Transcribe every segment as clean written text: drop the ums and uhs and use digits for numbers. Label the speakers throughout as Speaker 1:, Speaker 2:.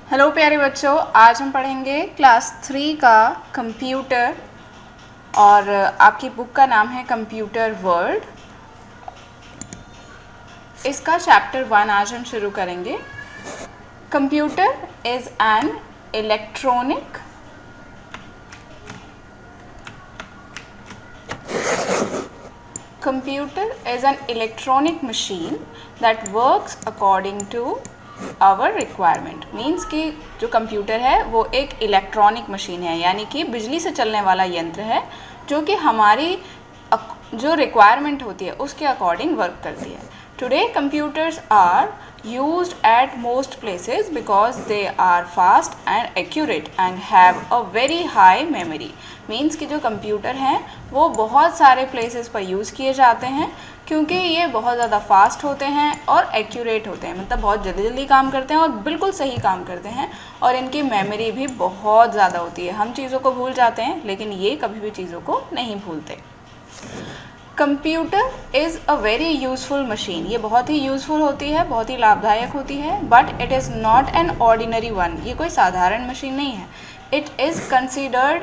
Speaker 1: Hello प्यारे बच्चों, आज हम पढ़ेंगे क्लास 3 का कंप्यूटर और आपकी बुक का नाम है कंप्यूटर वर्ल्ड। इसका चैप्टर 1 आज हम शुरू करेंगे। Computer is an electronic machine that works according to our requirement. Means कि जो कंप्यूटर है वो एक इलेक्ट्रॉनिक मशीन है, यानी कि बिजली से चलने वाला यंत्र है जो कि हमारी जो रिक्वायरमेंट होती है उसके अकॉर्डिंग वर्क करती है। Today computers are used at most places because they are fast and accurate and have a very high memory। Means कि जो कंप्यूटर हैं वो बहुत सारे प्लेसेस पर यूज़ किए जाते हैं क्योंकि ये बहुत ज़्यादा फास्ट होते हैं और एक्यूरेट होते हैं, मतलब बहुत जल्दी जल्दी काम करते हैं और बिल्कुल सही काम करते हैं, और इनकी मेमोरी भी बहुत ज़्यादा होती है। हम चीज़ों को भूल जाते हैं लेकिन ये कभी भी चीज़ों को नहीं भूलते। Computer is a very useful machine. ये बहुत ही यूज़फुल होती है, बहुत ही लाभदायक होती है, but it is not an ordinary one. ये कोई साधारण मशीन नहीं है। It is considered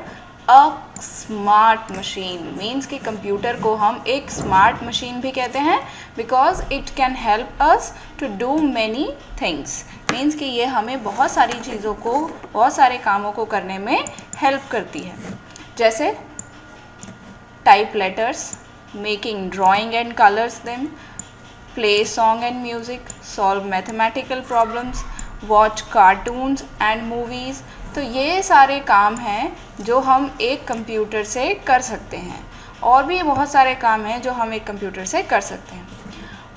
Speaker 1: a smart machine. Means कि कंप्यूटर को हम एक स्मार्ट मशीन भी कहते हैं because it can help us to do many things. Means कि ये हमें बहुत सारी चीज़ों को, बहुत सारे कामों को करने में हेल्प करती है, जैसे type letters, making drawing and colors them, play song and music, solve mathematical problems, watch cartoons and movies। तो ये सारे काम हैं जो हम एक कंप्यूटर से कर सकते हैं, और भी बहुत सारे काम हैं जो हम एक कंप्यूटर से कर सकते हैं।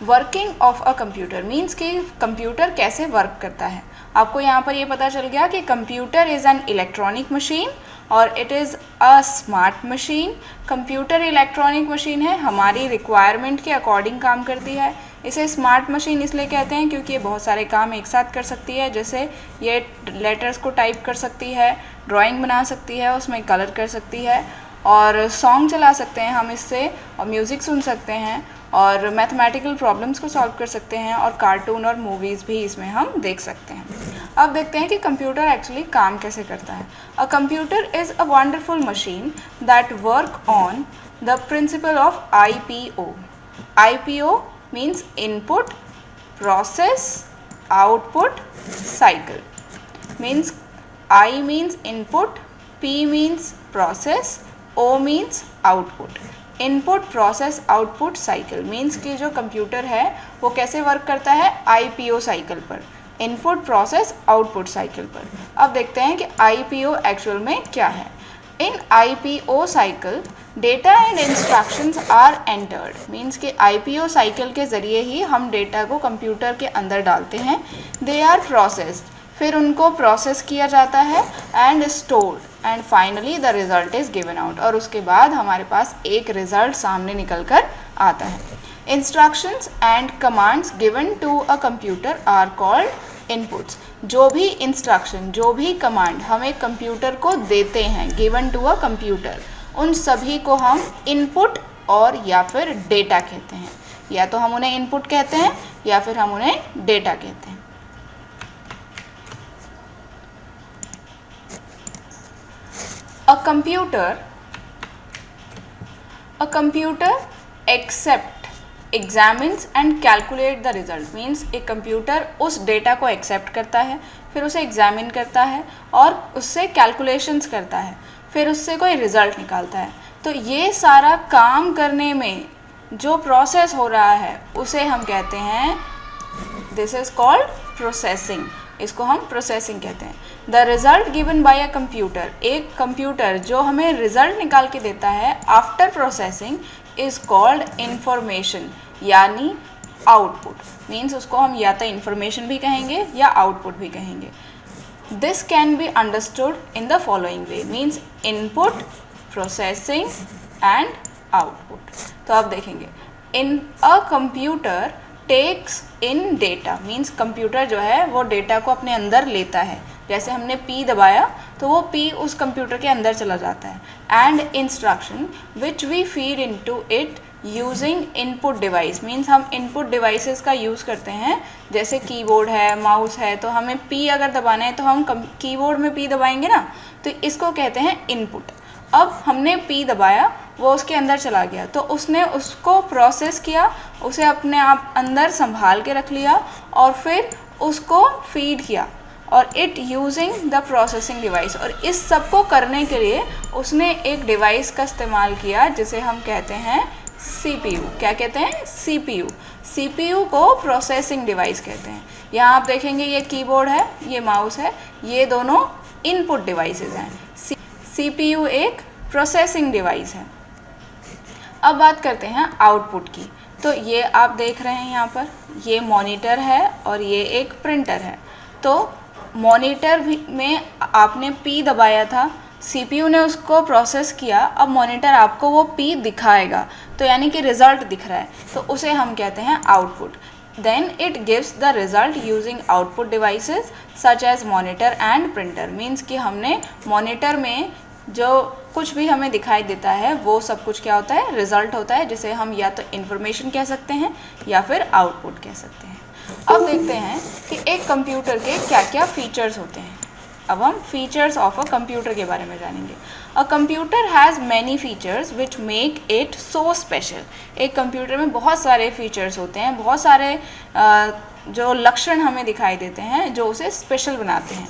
Speaker 1: Working of a computer means कि कंप्यूटर कैसे वर्क करता है। आपको यहाँ पर ये पता चल गया कि computer is an electronic machine और it is a smart machine. Computer electronic machine है, हमारी रिक्वायरमेंट के अकॉर्डिंग काम करती है। इसे स्मार्ट मशीन इसलिए कहते हैं क्योंकि ये बहुत सारे काम एक साथ कर सकती है, जैसे ये लेटर्स को टाइप कर सकती है, ड्राइंग बना सकती है, उसमें कलर कर सकती है, और सॉन्ग चला सकते हैं हम इससे, और म्यूज़िक सुन सकते हैं, और मैथमेटिकल प्रॉब्लम्स को सॉल्व कर सकते हैं, और कार्टून और मूवीज़ भी इसमें हम देख सकते हैं। अब देखते हैं कि कंप्यूटर एक्चुअली काम कैसे करता है। A computer is a wonderful machine that work on the principle of IPO। IPO means input process output cycle. Means I means input, P means process, O means output. Input process output cycle means कि जो computer है वो कैसे work करता है, IPO cycle पर, input process output cycle पर। अब देखते हैं कि IPO एक्चुअल में क्या है। In IPO cycle data and instructions are entered. Means कि IPO साइकिल के ज़रिए ही हम डेटा को कंप्यूटर के अंदर डालते हैं। दे आर प्रोसेस्ड, फिर उनको प्रोसेस किया जाता है, and stored, and finally the result is given out, और उसके बाद हमारे पास एक रिज़ल्ट सामने निकल कर आता है। Instructions and commands given to a computer are called inputs. जो भी इंस्ट्रक्शन, जो भी कमांड हम एक कंप्यूटर को देते हैं, गिवन टू अ कंप्यूटर, उन सभी को हम इनपुट और या फिर डेटा कहते हैं। या तो हम उन्हें इनपुट कहते हैं या फिर हम उन्हें डेटा कहते हैं। A computer accept, examines and calculate the result। Means एक कंप्यूटर उस डेटा को एक्सेप्ट करता है, फिर उसे एग्जामिन करता है और उससे कैलकुलेशंस करता है, फिर उससे कोई रिज़ल्ट निकालता है। तो ये सारा काम करने में जो प्रोसेस हो रहा है उसे हम कहते हैं, दिस इज़ कॉल्ड प्रोसेसिंग। इसको हम प्रोसेसिंग कहते हैं। The result given by a computer, एक कंप्यूटर जो हमें रिज़ल्ट निकाल के देता है after processing, is called information, यानी आउटपुट। मीन्स उसको हम या तो इंफॉर्मेशन भी कहेंगे या आउटपुट भी कहेंगे। This can be understood in the following way. Means input, processing and output. तो आप देखेंगे, in a computer takes in data. Means computer जो है वो डेटा को अपने अंदर लेता है। जैसे हमने P दबाया तो वो P उस कंप्यूटर के अंदर चला जाता है। And instruction which we feed into it using input device, means हम इनपुट डिवाइसेस का यूज़ करते हैं, जैसे कीबोर्ड है, माउस है, तो हमें P अगर दबाना है तो हम कीबोर्ड में P दबाएंगे ना, तो इसको कहते हैं इनपुट। अब हमने P दबाया, वो उसके अंदर चला गया, तो उसने उसको प्रोसेस किया, उसे अपने आप अंदर संभाल के रख लिया और फिर उसको फीड किया, और it using the processing device. और इस सब को करने के लिए उसने एक डिवाइस का इस्तेमाल किया जिसे हम कहते हैं CPU। क्या कहते हैं? CPU। CPU को प्रोसेसिंग डिवाइस कहते हैं। यहाँ आप देखेंगे ये कीबोर्ड है, ये माउस है, ये दोनों इनपुट डिवाइसेस हैं। CPU एक प्रोसेसिंग डिवाइस है। अब बात करते हैं आउटपुट की। तो ये आप देख रहे हैं यहाँ पर, ये मॉनिटर है और ये एक प्रिंटर है। तो मॉनिटर में आपने P दबाया था, CPU ने उसको प्रोसेस किया, अब मॉनिटर आपको वो P दिखाएगा, तो यानी कि रिज़ल्ट दिख रहा है, तो उसे हम कहते हैं output. Then it gives the result using output devices such as monitor and printer. Means कि हमने मॉनिटर में जो कुछ भी हमें दिखाई देता है वो सब कुछ क्या होता है? रिज़ल्ट होता है, जिसे हम या तो इन्फॉर्मेशन कह सकते हैं या फिर आउटपुट कह सकते हैं। अब देखते हैं कि एक कंप्यूटर के क्या क्या फीचर्स होते हैं। अब हम फीचर्स ऑफ अ कंप्यूटर के बारे में जानेंगे। अ computer has many features which make it so special. एक कंप्यूटर में बहुत सारे फीचर्स होते हैं, बहुत सारे जो लक्षण हमें दिखाई देते हैं जो उसे स्पेशल बनाते हैं।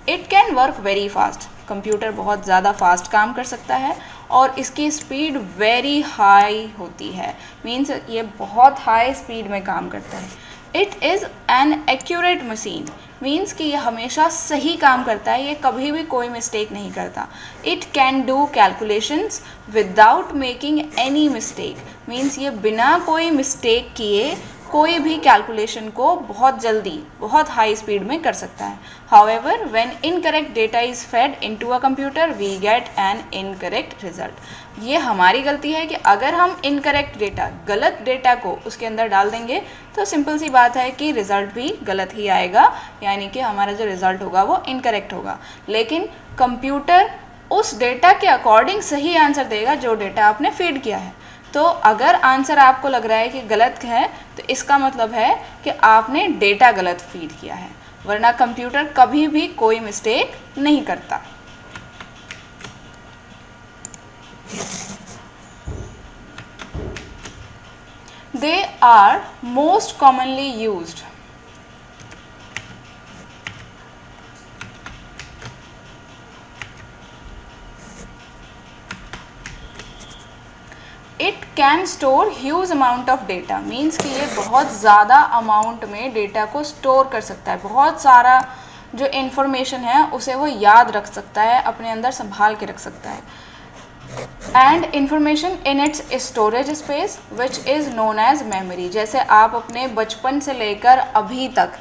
Speaker 1: It can work very fast. Computer बहुत ज़्यादा फास्ट काम कर सकता है और इसकी स्पीड वेरी हाई होती है, मीन्स ये बहुत हाई स्पीड में काम करता है। It is an accurate machine, means कि ये हमेशा सही काम करता है, ये कभी भी कोई मिस्टेक नहीं करता। It can do calculations without making any mistake, means ये बिना कोई मिस्टेक किए कोई भी कैलकुलेशन को बहुत जल्दी, बहुत हाई स्पीड में कर सकता है। However when incorrect data is fed into a computer we get an incorrect result. ये हमारी गलती है कि अगर हम इनकरेक्ट डेटा, गलत डेटा को उसके अंदर डाल देंगे तो सिंपल सी बात है कि रिज़ल्ट भी गलत ही आएगा, यानी कि हमारा जो रिज़ल्ट होगा वो इनकरेक्ट होगा। लेकिन कंप्यूटर उस डेटा के अकॉर्डिंग सही आंसर देगा जो डेटा आपने फीड किया है। तो अगर आंसर आपको लग रहा है कि गलत है तो इसका मतलब है कि आपने डेटा गलत फीड किया है, वरना कंप्यूटर कभी भी कोई मिस्टेक नहीं करता। They are most commonly used. It can store huge amount of data, means कि ये बहुत ज़्यादा अमाउंट में डेटा को स्टोर कर सकता है, बहुत सारा जो इन्फॉर्मेशन है उसे वो याद रख सकता है, अपने अंदर संभाल के रख सकता है। And information in its storage space which is known as memory. जैसे आप अपने बचपन से लेकर अभी तक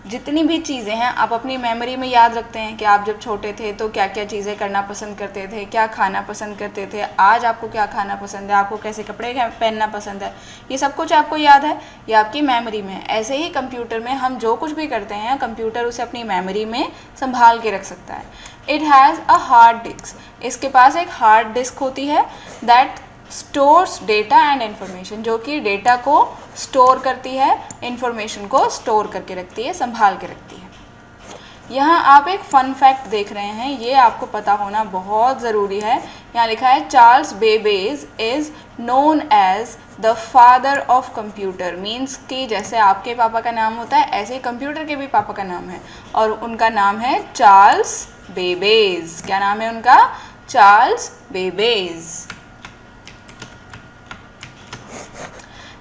Speaker 1: जितनी भी चीज़ें हैं आप अपनी मेमोरी में याद रखते हैं कि आप जब छोटे थे तो क्या क्या चीज़ें करना पसंद करते थे, क्या खाना पसंद करते थे, आज आपको क्या खाना पसंद है, आपको कैसे कपड़े पहनना पसंद है, ये सब कुछ आपको याद है, ये आपकी मेमोरी में है। ऐसे ही कंप्यूटर में हम जो कुछ भी करते हैं कंप्यूटर उसे अपनी मेमोरी में संभाल के रख सकता है। It has a hard disk, इसके पास एक हार्ड डिस्क होती है that stores data and information, जो कि डेटा को स्टोर करती है, इन्फॉर्मेशन को स्टोर करके रखती है, संभाल के रखती है। यहाँ आप एक फन फैक्ट देख रहे हैं, ये आपको पता होना बहुत ज़रूरी है। यहाँ लिखा है Charles Babbage is known as the father of computer, means कि जैसे आपके पापा का नाम होता है ऐसे ही कंप्यूटर के भी पापा का नाम है और उनका नाम है चार्ल्स बेबेज। क्या नाम है उनका? Charles Babbage.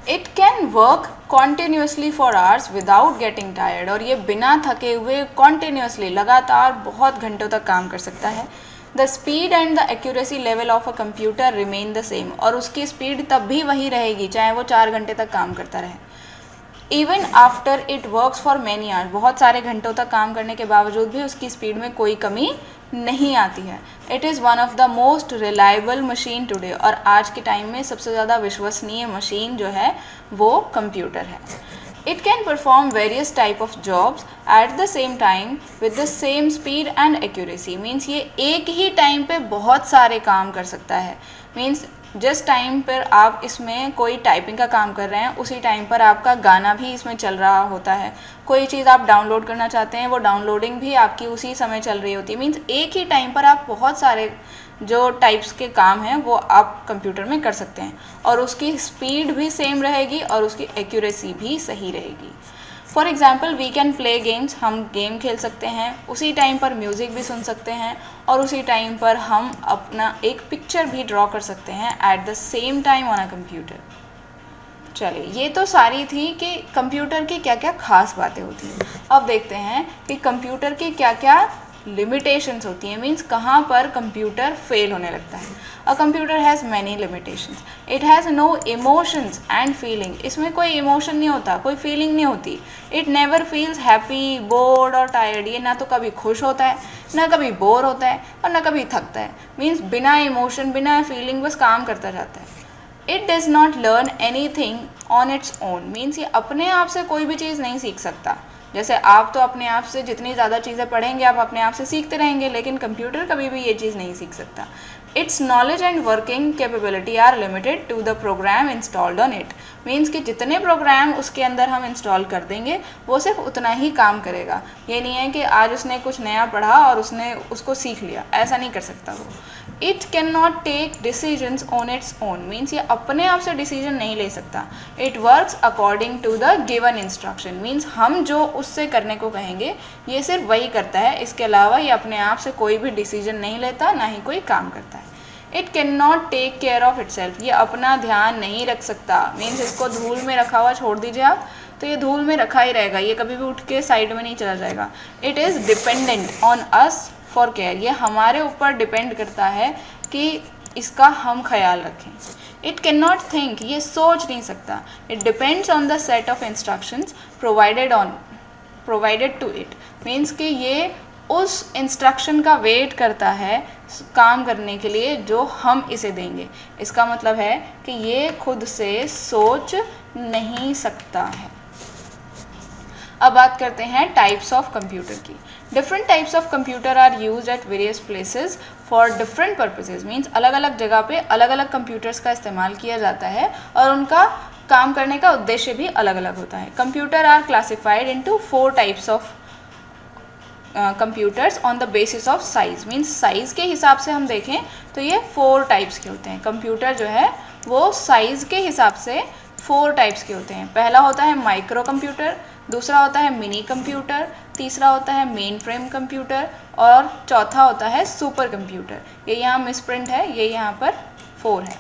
Speaker 1: It can work continuously for hours without getting tired, और ये बिना थके हुए कॉन्टीन्यूसली लगातार बहुत घंटों तक काम कर सकता है। The speed and the accuracy level of a computer remain the same, और उसकी स्पीड तब भी वही रहेगी चाहे वो 4 घंटे तक काम करता रहे। Even after it works for many hours, बहुत सारे घंटों तक काम करने के बावजूद भी उसकी स्पीड में कोई कमी नहीं आती है। It is one of the most reliable machine today, और आज के टाइम में सबसे ज़्यादा विश्वसनीय मशीन जो है वो कंप्यूटर है। It can perform various type of jobs at the same time with the same speed and accuracy. Means ये एक ही टाइम पे बहुत सारे काम कर सकता है. Means जिस टाइम पर आप इसमें कोई टाइपिंग का काम कर रहे हैं उसी टाइम पर आपका गाना भी इसमें चल रहा होता है. कोई चीज़ आप डाउनलोड करना चाहते हैं वो डाउनलोडिंग भी आपकी उसी समय चल रही होती है. मीन्स एक ही टाइम पर आप बहुत सारे जो टाइप्स के काम हैं वो आप कंप्यूटर में कर सकते हैं और उसकी स्पीड भी सेम रहेगी और उसकी एक्यूरेसी भी सही रहेगी. For example we can play games. हम गेम खेल सकते हैं, उसी टाइम पर म्यूज़िक भी सुन सकते हैं और उसी टाइम पर हम अपना एक पिक्चर भी ड्रॉ कर सकते हैं at the same time on a computer. चलिए, ये तो सारी थी कि कंप्यूटर की क्या क्या खास बातें होती हैं. अब देखते हैं कि कंप्यूटर की क्या क्या लिमिटेशंस होती हैं. मीन्स कहाँ पर कंप्यूटर फेल होने लगता है. A computer has many limitations. It has no emotions and feeling. इसमें कोई इमोशन नहीं होता, कोई फीलिंग नहीं होती. It never feels happy, bored और टायर्ड. ये ना तो कभी खुश होता है, ना कभी बोर होता है और ना कभी थकता है. मीन्स बिना इमोशन, बिना फीलिंग बस काम करता जाता है. It does not learn any thing on its own. Means ये अपने आप से कोई भी चीज़ नहीं सीख सकता. जैसे आप तो अपने आप से जितनी ज़्यादा चीज़ें पढ़ेंगे आप अपने आप से सीखते रहेंगे, लेकिन कंप्यूटर कभी भी ये चीज़ नहीं सीख सकता. Its knowledge and working capability are limited to the program installed on it. Means कि जितने प्रोग्राम उसके अंदर हम इंस्टॉल कर देंगे वो सिर्फ उतना ही काम करेगा. ये नहीं है कि आज उसने कुछ नया पढ़ा और उसने उसको सीख लिया, ऐसा नहीं कर सकता वो. It can not take decisions on its own. Means ये अपने आप से डिसीजन नहीं ले सकता. It works according to the given instruction. Means हम जो उससे करने को कहेंगे ये सिर्फ वही करता है, इसके अलावा ये अपने आप से कोई भी डिसीजन नहीं लेता, ना ही कोई काम करता है. It can not take care of itself. ये अपना ध्यान नहीं रख सकता. मीन्स इसको धूल में रखा हुआ छोड़ दीजिए आप तो ये धूल में रखा ही रहेगा, ये कभी भी उठ के साइड में नहीं चला जाएगा. It is dependent on us for care. ये हमारे ऊपर डिपेंड करता है कि इसका हम ख्याल रखें. It can not think. ये सोच नहीं सकता. It depends on the set of instructions provided to it. Means कि ये उस इंस्ट्रक्शन का वेट करता है काम करने के लिए जो हम इसे देंगे. इसका मतलब है कि ये खुद से सोच नहीं सकता है. अब बात करते हैं टाइप्स ऑफ कंप्यूटर की. Different types of computer are used at various places for different purposes. Means अलग अलग जगह पे अलग अलग कंप्यूटर्स का इस्तेमाल किया जाता है और उनका काम करने का उद्देश्य भी अलग अलग होता है. Computer are classified into 4 types of computers on the basis of size. Means size के हिसाब से हम देखें तो ये 4 टाइप्स के होते हैं. कंप्यूटर जो है वो साइज़ के हिसाब से 4 टाइप्स के होते हैं. पहला होता है माइक्रो कंप्यूटर, दूसरा होता है मिनी कंप्यूटर, तीसरा होता है मेन फ्रेम कंप्यूटर और चौथा होता है सुपर कंप्यूटर. ये यहाँ मिसप्रिंट है, ये यहाँ पर 4 है.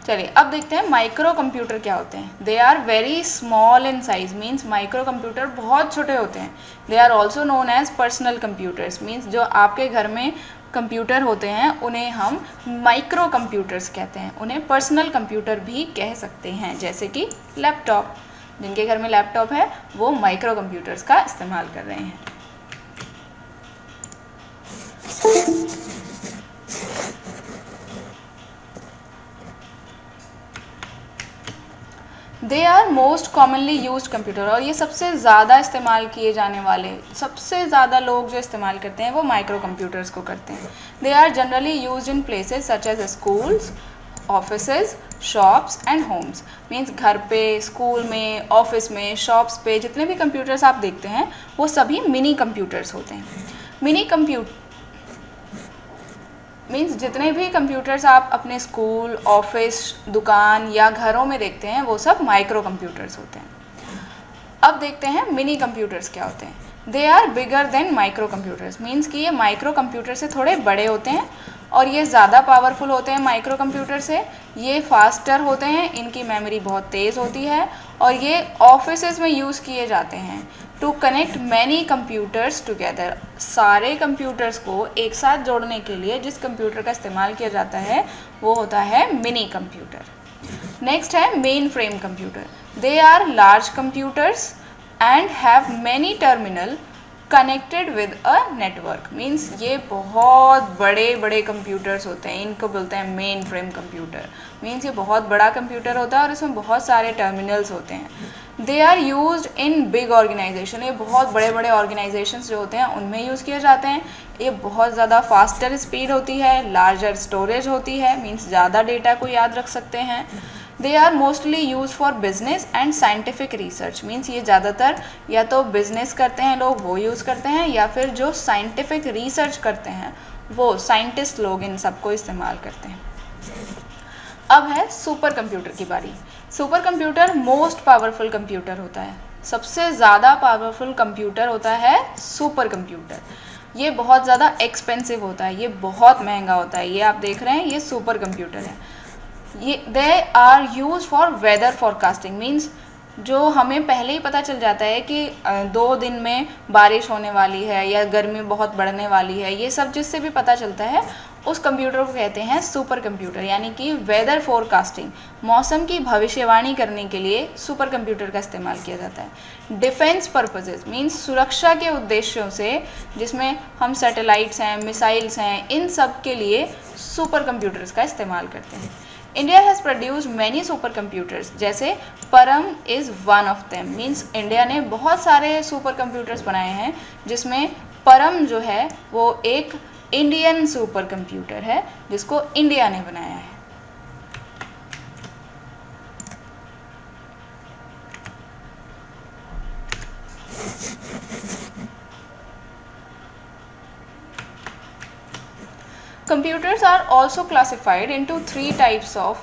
Speaker 1: चलिए अब देखते हैं माइक्रो कंप्यूटर क्या होते हैं. They are very small in size. Means micro computer बहुत छोटे होते हैं. They are also known as personal computers. Means जो आपके घर में कंप्यूटर होते हैं उन्हें हम माइक्रो कंप्यूटर्स कहते हैं. उन्हें पर्सनल कंप्यूटर भी कह सकते हैं. जैसे कि लैपटॉप, जिनके घर में लैपटॉप है वो माइक्रो कंप्यूटर्स का इस्तेमाल कर रहे हैं. They are most commonly used computer. और ये सबसे ज़्यादा इस्तेमाल किए जाने वाले, सबसे ज़्यादा लोग जो इस्तेमाल करते हैं वो माइक्रो कंप्यूटर्स को करते हैं. They are generally used in places such as schools, offices, shops and homes. Means घर पे, स्कूल में, ऑफिस में, शॉप्स पे जितने भी कंप्यूटर्स आप देखते हैं वो सभी मिनी कंप्यूटर्स होते हैं. मिनी कंप्यूटर मीन्स जितने भी कंप्यूटर्स आप अपने स्कूल, ऑफिस, दुकान या घरों में देखते हैं वो सब माइक्रो कंप्यूटर्स होते हैं. अब देखते हैं मिनी कंप्यूटर्स क्या होते हैं. They are bigger than micro computers. Means कि ये माइक्रो कंप्यूटर से थोड़े बड़े होते हैं और ये ज़्यादा पावरफुल होते हैं माइक्रो कंप्यूटर से. ये फास्टर होते हैं, इनकी मेमोरी बहुत तेज़ होती है और ये ऑफिसेज में यूज़ किए जाते हैं to connect many computers together. सारे कंप्यूटर्स को एक साथ जोड़ने के लिए जिस कंप्यूटर का इस्तेमाल किया जाता है वो होता है मिनी कंप्यूटर. नेक्स्ट है mainframe computer. They are large computers and have many terminal connected with a network. Means ये बहुत बड़े बड़े कंप्यूटर्स होते हैं, इनको बोलते हैं मेन फ्रेम कंप्यूटर। मीन्स ये बहुत बड़ा कंप्यूटर होता है और इसमें बहुत सारे टर्मिनल्स होते हैं। They are used in big organization, ये बहुत बड़े बड़े ऑर्गेनाइजेशंस जो होते हैं उनमें यूज़ किए जाते हैं। ये बहुत ज़्यादा फास्टर स्पीड होती है, लार्जर स्टोरेज होती है, मीन्स ज़्यादा डेटा को याद रख सकते हैं। They are mostly use for business and scientific research. Means ये ज़्यादातर या तो बिजनेस करते हैं लोग, वो यूज़ करते हैं, या फिर जो साइंटिफिक रिसर्च करते हैं वो साइंटिस्ट लोग इन सबको इस्तेमाल करते हैं। अब है सुपर कंप्यूटर की बारी। Super computer most powerful computer होता है, सबसे ज़्यादा पावरफुल कंप्यूटर होता है सुपर कंप्यूटर। ये बहुत ज़्यादा एक्सपेंसिव होता है, ये बहुत महंगा होता है। ये आप देख रहे हैं, ये सुपर कंप्यूटर है। ये they are use for weather forecasting. Means जो हमें पहले ही पता चल जाता है कि 2 दिन में बारिश होने वाली है या गर्मी बहुत बढ़ने वाली है, ये सब जिससे भी पता चलता है उस कंप्यूटर को कहते हैं सुपर कंप्यूटर। यानी कि वेदर फोरकास्टिंग, मौसम की भविष्यवाणी करने के लिए सुपर कंप्यूटर का इस्तेमाल किया जाता है। डिफेंस पर्पजेज मीन्स सुरक्षा के उद्देश्यों से, जिसमें हम सैटेलाइट्स हैं, मिसाइल्स हैं, इन सब के लिए सुपर कंप्यूटर्स का इस्तेमाल करते हैं। India has produced many super computers, जैसे परम is one of them. Means India ने बहुत सारे सुपर कंप्यूटर्स बनाए हैं, जिसमें परम जो है वो एक इंडियन सुपर कंप्यूटर है जिसको इंडिया ने बनाया है। Computers are also classified into 3 types of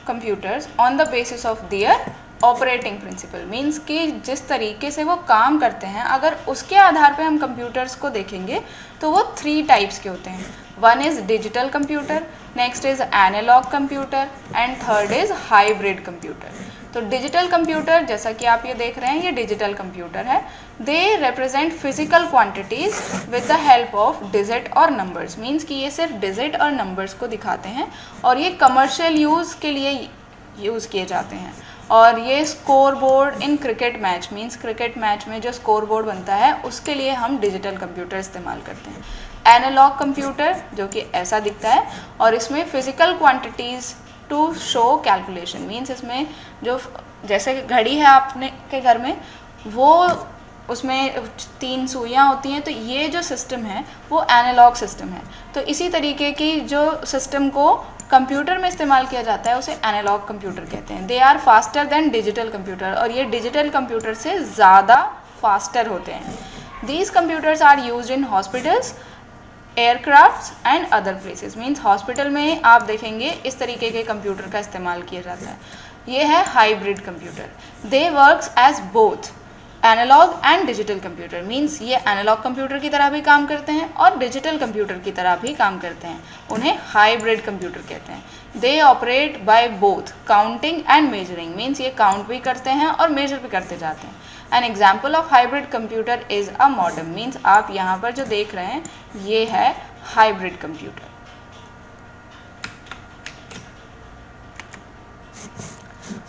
Speaker 1: computers on the basis of their operating principle। Means कि जिस तरीके से वो काम करते हैं, अगर उसके आधार पे हम कंप्यूटर्स को देखेंगे तो वो 3 टाइप्स के होते हैं। 1 is digital computer, next is analog computer and third is hybrid computer. तो डिजिटल कंप्यूटर, जैसा कि आप ये देख रहे हैं, ये डिजिटल कंप्यूटर है। They represent physical quantities with the help of digit और नंबर्स। मीन्स कि ये सिर्फ डिजिट और नंबर्स को दिखाते हैं और ये कमर्शियल यूज़ के लिए यूज़ किए जाते हैं। और ये score board in cricket match, means cricket match में जो स्कोर बोर्ड बनता है उसके लिए हम डिजिटल कंप्यूटर इस्तेमाल करते हैं। एनालॉग कंप्यूटर जो कि ऐसा दिखता है और इसमें physical quantities to show calculation. Means इसमें जो जैसे घड़ी है आपने के घर में, वो उसमें 3 सुइयाँ होती हैं, तो ये जो सिस्टम है वो एनालॉग सिस्टम है। तो इसी तरीके की जो सिस्टम को कंप्यूटर में इस्तेमाल किया जाता है उसे एनालॉग कंप्यूटर कहते हैं। They are faster than digital computer, और ये डिजिटल कंप्यूटर से ज़्यादा फास्टर होते हैं। These computers are used in hospitals, aircrafts and other places. Means hospital में आप देखेंगे इस तरीके के कंप्यूटर का इस्तेमाल किया जाता है। ये है hybrid computer. They works as both analog and digital computer. Means ये एनालॉग कंप्यूटर की तरह भी काम करते हैं और डिजिटल कंप्यूटर की तरह भी काम करते हैं। उन्हें हाइब्रिड कंप्यूटर कहते हैं। They operate by both counting and measuring. Means ये काउंट भी करते हैं और मेजर भी करते जाते हैं। An example of hybrid computer is a modem. Means आप यहाँ पर जो देख रहे हैं ये है हाइब्रिड कंप्यूटर।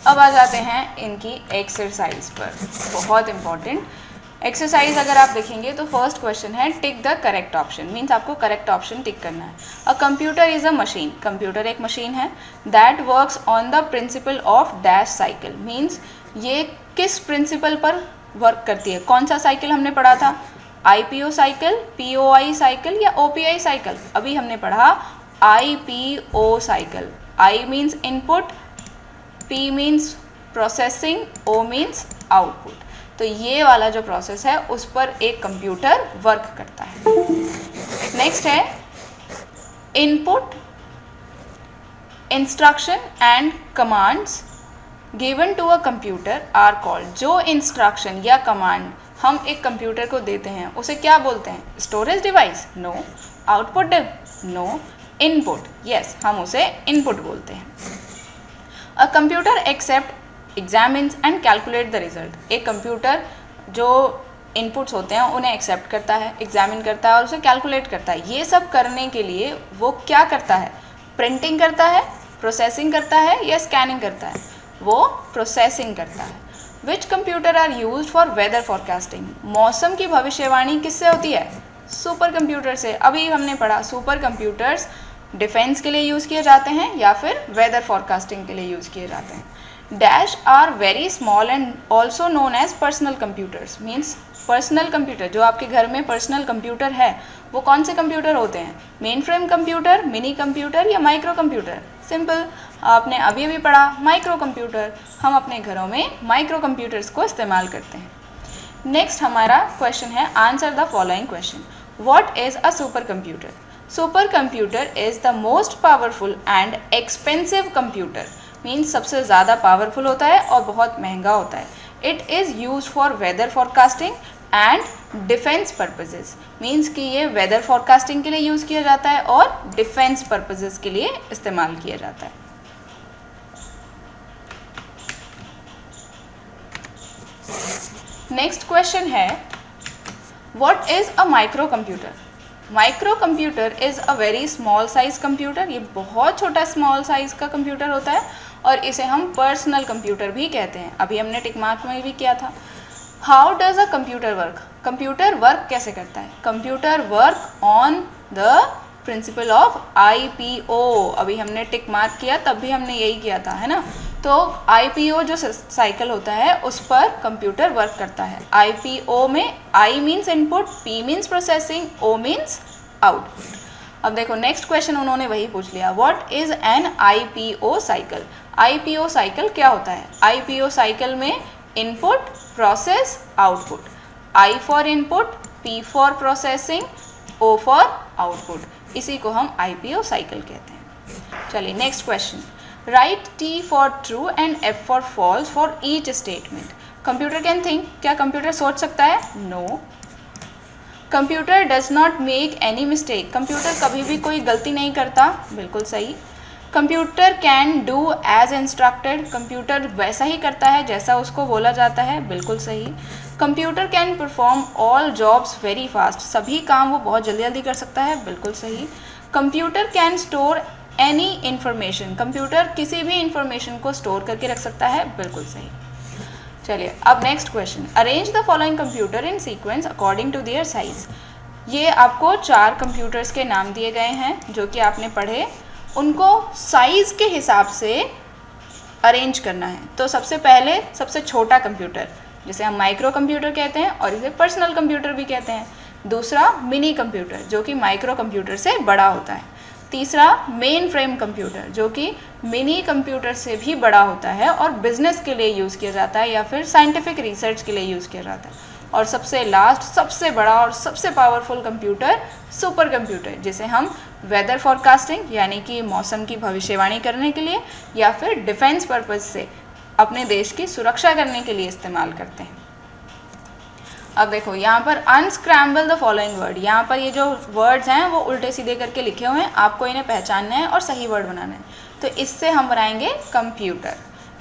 Speaker 1: अब आ जाते हैं इनकी एक्सरसाइज पर, बहुत इंपॉर्टेंट एक्सरसाइज। अगर आप देखेंगे तो फर्स्ट क्वेश्चन है tick the correct option. Means आपको करेक्ट ऑप्शन टिक करना है। A computer is a machine. Computer एक मशीन है। That works on the principle of dash cycle. Means ये किस प्रिंसिपल पर वर्क करती है? कौन सा साइकिल हमने पढ़ा था? IPO साइकिल, POI साइकिल या OPI साइकिल? अभी हमने पढ़ा IPO cycle. I means input, P means processing, O means output. तो ये वाला जो प्रोसेस है उस पर एक कंप्यूटर वर्क करता है। नेक्स्ट है input, instruction and commands given to a computer are called. जो इंस्ट्रक्शन या कमांड हम एक कंप्यूटर को देते हैं उसे क्या बोलते हैं? Storage device? No. Output? No. Input? Yes, हम उसे इनपुट बोलते हैं। A computer accept, examines and calculate the result. एक कंप्यूटर जो इनपुट्स होते हैं उन्हें एक्सेप्ट करता है, एग्जामिन करता है और उसे कैलकुलेट करता है। ये सब करने के लिए वो क्या करता है? प्रिंटिंग करता है, प्रोसेसिंग करता है या स्कैनिंग करता है? वो प्रोसेसिंग करता है। Which computer are use for weather forecasting, मौसम की भविष्यवाणी किससे होती है? सुपर कंप्यूटर से। अभी हमने पढ़ा सुपर कंप्यूटर्स डिफेंस के लिए यूज़ किए जाते हैं या फिर वेदर फॉरकास्टिंग के लिए यूज़ किए जाते हैं। Dash are very small and also known as personal computers, means personal computer, जो आपके घर में पर्सनल कंप्यूटर है वो कौन से कंप्यूटर होते हैं? Main frame computer, mini computer या माइक्रो कंप्यूटर? सिंपल, आपने अभी अभी पढ़ा माइक्रो कंप्यूटर। हम अपने घरों में माइक्रो कंप्यूटर्स को इस्तेमाल करते हैं। नेक्स्ट हमारा क्वेश्चन है, answer the following question. What is a super computer? Super computer is the most powerful and expensive computer, means सबसे ज़्यादा पावरफुल होता है और बहुत महंगा होता है। It is use for weather forecasting and defence purposes, means कि ये वेदर फॉरकास्टिंग के लिए यूज़ किया जाता है और डिफेंस पर्पजेज के लिए इस्तेमाल किया जाता है। नेक्स्ट क्वेश्चन है, what is a micro computer? Micro computer is a very small size computer, ये बहुत छोटा स्मॉल साइज का कंप्यूटर होता है और इसे हम पर्सनल कंप्यूटर भी कहते हैं। अभी हमने टिक मार्क में भी किया था। How does a computer work? Computer work कैसे करता है? Computer work on the principle of IPO। अभी हमने टिक मार्क किया, तब भी हमने यही किया था, है ना? तो IPO जो साइकिल होता है उस पर कंप्यूटर वर्क करता है। IPO में I means input, P means processing, O means output. अब देखो नेक्स्ट क्वेश्चन उन्होंने वही पूछ लिया, what is an IPO cycle? IPO cycle क्या होता है? IPO साइकिल में input, process, output. I for input, P for processing, O for output. इसी को हम IPO साइकिल कहते हैं। चलिए next question, write T for true and F for false for each statement. Computer can think, क्या computer सोच सकता है? No. Computer does not make any mistake, computer कभी भी कोई गलती नहीं करता, बिल्कुल सही। Computer can do as instructed, computer वैसा ही करता है जैसा उसको बोला जाता है, बिल्कुल सही। Computer can perform all jobs very fast, सभी काम वो बहुत जल्दी जल्दी कर सकता है, बिल्कुल सही। Computer can store any information, computer किसी भी इंफॉर्मेशन को स्टोर करके रख सकता है, बिल्कुल सही। चलिए अब next question, arrange the following computer in sequence according to their size. ये आपको 4 कंप्यूटर्स के नाम दिए गए हैं जो कि आपने पढ़े, उनको साइज़ के हिसाब से अरेंज करना है। तो सबसे पहले सबसे छोटा कंप्यूटर, जिसे हम माइक्रो कंप्यूटर कहते हैं और इसे पर्सनल कंप्यूटर भी कहते हैं। दूसरा मिनी कंप्यूटर जो कि माइक्रो कंप्यूटर से बड़ा होता है। तीसरा मेन फ्रेम कंप्यूटर जो कि मिनी कंप्यूटर से भी बड़ा होता है और बिजनेस के लिए यूज़ किया जाता है या फिर साइंटिफिक रिसर्च के लिए यूज़ किया जाता है। और सबसे लास्ट सबसे बड़ा और सबसे पावरफुल कंप्यूटर सुपर कंप्यूटर, जिसे हम वेदर फॉरकास्टिंग यानी कि मौसम की भविष्यवाणी करने के लिए या फिर डिफेंस पर्पज़ से अपने देश की सुरक्षा करने के लिए इस्तेमाल करते हैं। अब देखो यहाँ पर अनस्क्रैम्बल द फॉलोइंग वर्ड, यहाँ पर ये जो वर्ड्स हैं वो उल्टे सीधे करके लिखे हुए हैं, आपको इन्हें पहचानना है और सही वर्ड बनाना है। तो इससे हम बनाएंगे कंप्यूटर,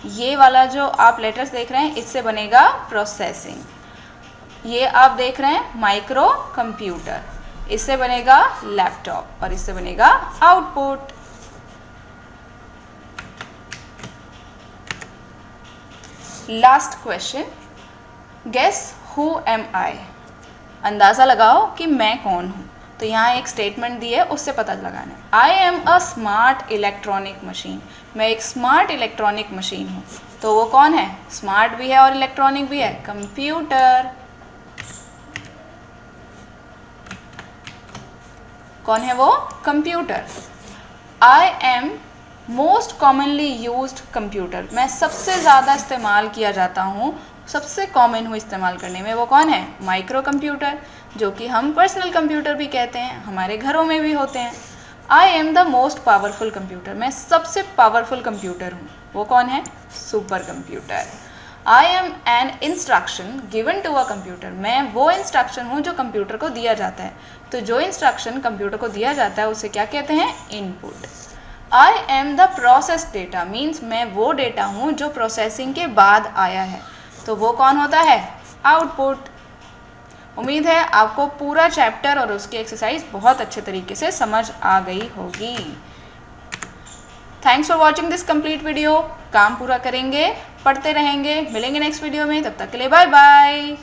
Speaker 1: ये वाला जो आप लेटर्स देख रहे हैं इससे बनेगा प्रोसेसिंग, ये आप देख रहे हैं माइक्रो कंप्यूटर, इससे बनेगा लैपटॉप और इससे बनेगा output. Last question, guess who am I, अंदाज़ा लगाओ कि मैं कौन हूँ। तो यहाँ एक स्टेटमेंट दी है उससे पता लगाना है। I am a smart electronic machine, मैं एक स्मार्ट इलेक्ट्रॉनिक मशीन हूँ। तो वो कौन है? स्मार्ट भी है और इलेक्ट्रॉनिक भी है, कंप्यूटर। कौन है वो? Computer. I am most commonly used computer, मैं सबसे ज़्यादा इस्तेमाल किया जाता हूँ, सबसे कॉमन हूँ इस्तेमाल करने में, वो कौन है? माइक्रो कंप्यूटर, जो कि हम पर्सनल कंप्यूटर भी कहते हैं, हमारे घरों में भी होते हैं। I am the most powerful computer, मैं सबसे पावरफुल कंप्यूटर हूँ, वो कौन है? Super computer. I am an instruction given to a computer, मैं वो इंस्ट्रक्शन हूँ जो कंप्यूटर को दिया जाता है। तो जो इंस्ट्रक्शन कंप्यूटर को दिया जाता है उसे क्या कहते हैं? Input. I am the process data, means मैं वो डेटा हूँ जो प्रोसेसिंग के बाद आया है। तो वो कौन होता है? आउटपुट। उम्मीद है आपको पूरा चैप्टर और उसकी एक्सरसाइज बहुत अच्छे तरीके से समझ आ गई होगी। Thanks for watching this complete video. काम पूरा करेंगे, पढ़ते रहेंगे, मिलेंगे नेक्स्ट वीडियो में, तब तक के लिए बाय बाय।